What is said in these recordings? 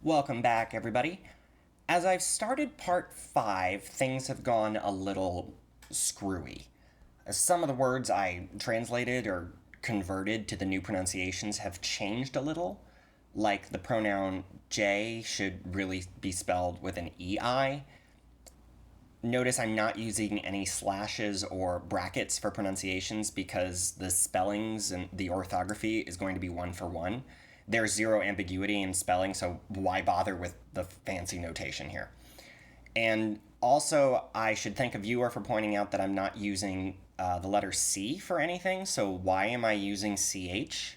Welcome back, everybody. As I've started part 5, things have gone a little screwy. Some of the words I translated or converted to the new pronunciations have changed a little, like the pronoun J should really be spelled with an EI. Notice I'm not using any slashes or brackets for pronunciations because the spellings and the orthography is going to be one for one. There's zero ambiguity in spelling, so why bother with the fancy notation here? And also, I should thank a viewer for pointing out that I'm not using the letter C for anything, so why am I using CH?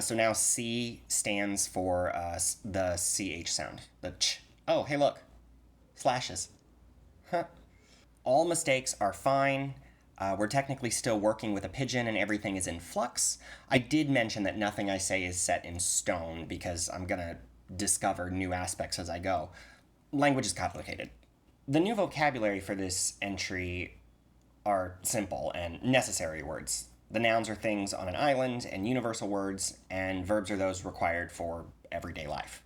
So now C stands for the CH sound, the ch. Oh, hey look, slashes. Huh. All mistakes are fine. We're technically still working with a pidgin and everything is in flux. I did mention that nothing I say is set in stone because I'm going to discover new aspects as I go. Language is complicated. The new vocabulary for this entry are simple and necessary words. The nouns are things on an island and universal words, and verbs are those required for everyday life.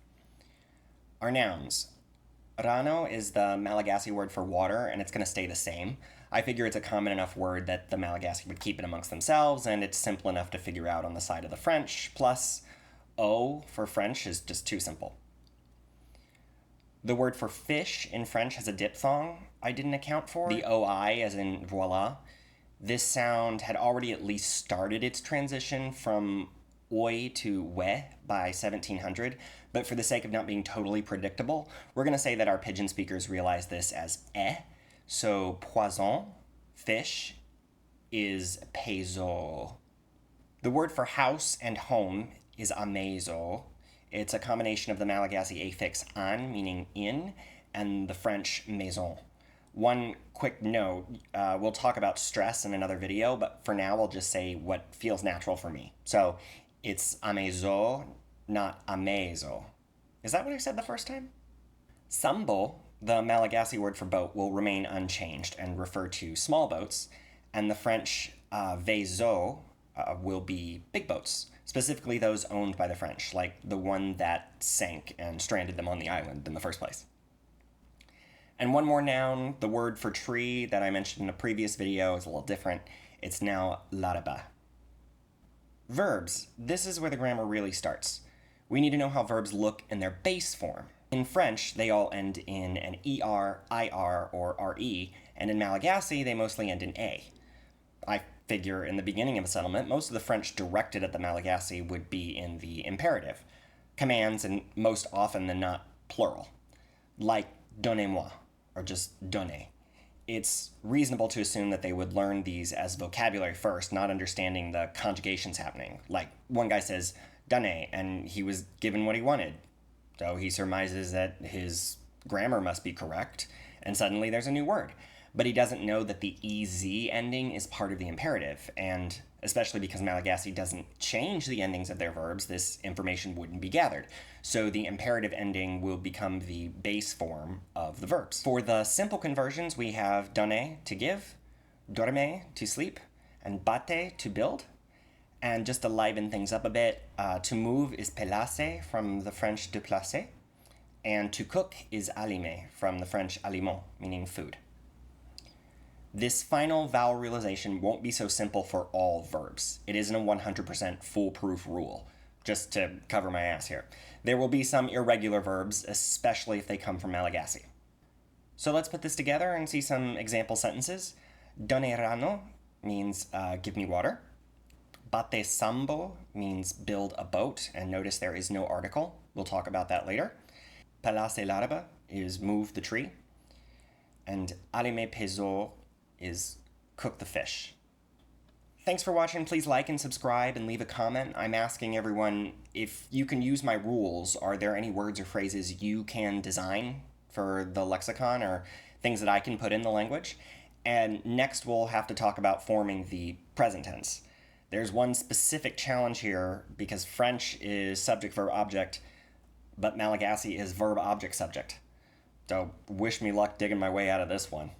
Our nouns. Rano is the Malagasy word for water, and it's going to stay the same. I figure it's a common enough word that the Malagasy would keep it amongst themselves, and it's simple enough to figure out on the side of the French. Plus, O for French is just too simple. The word for fish in French has a diphthong I didn't account for. The OI, as in voila. This sound had already at least started its transition from oi to we by 1700, but for the sake of not being totally predictable, we're going to say that our pidgin speakers realize this as eh. So poisson, fish, is paiso. The word for house and home is amaiso. It's a combination of the Malagasy affix an, meaning in, and the French maison. One quick note, we'll talk about stress in another video, but for now I'll just say what feels natural for me. So it's amaiso, not amaiso. Is that what I said the first time? Sambo, the Malagasy word for boat, will remain unchanged and refer to small boats, and the French vaisseau will be big boats, specifically those owned by the French, like the one that sank and stranded them on the island in the first place. And one more noun, the word for tree that I mentioned in a previous video is a little different. It's now l'arbre. Verbs. This is where the grammar really starts. We need to know how verbs look in their base form. In French, they all end in an ER, IR, or RE, and in Malagasy, they mostly end in A. I figure in the beginning of a settlement, most of the French directed at the Malagasy would be in the imperative. Commands, and most often than not, plural. Like donnez-moi, or just donner. It's reasonable to assume that they would learn these as vocabulary first, not understanding the conjugations happening. Like, one guy says, donner, and he was given what he wanted. So he surmises that his grammar must be correct, and suddenly there's a new word. But he doesn't know that the EZ ending is part of the imperative, and especially because Malagasy doesn't change the endings of their verbs, this information wouldn't be gathered. So the imperative ending will become the base form of the verbs. For the simple conversions, we have donner, to give, dormir, to sleep, and bate, to build. And just to liven things up a bit, to move is placer from the French déplacer, and to cook is allumer from the French aliment, meaning food. This final vowel realization won't be so simple for all verbs. It isn't a 100% foolproof rule, just to cover my ass here. There will be some irregular verbs, especially if they come from Malagasy. So let's put this together and see some example sentences. Donnerano means give me water. Bate sambo means build a boat, and notice there is no article. We'll talk about that later. Placer l'arbre is move the tree. And allumer paiso is cook the fish. Thanks for watching. Please like and subscribe and leave a comment. I'm asking everyone if you can use my rules. Are there any words or phrases you can design for the lexicon or things that I can put in the language? And next we'll have to talk about forming the present tense. There's one specific challenge here because French is subject, verb, object, but Malagasy is verb, object, subject. So wish me luck digging my way out of this one.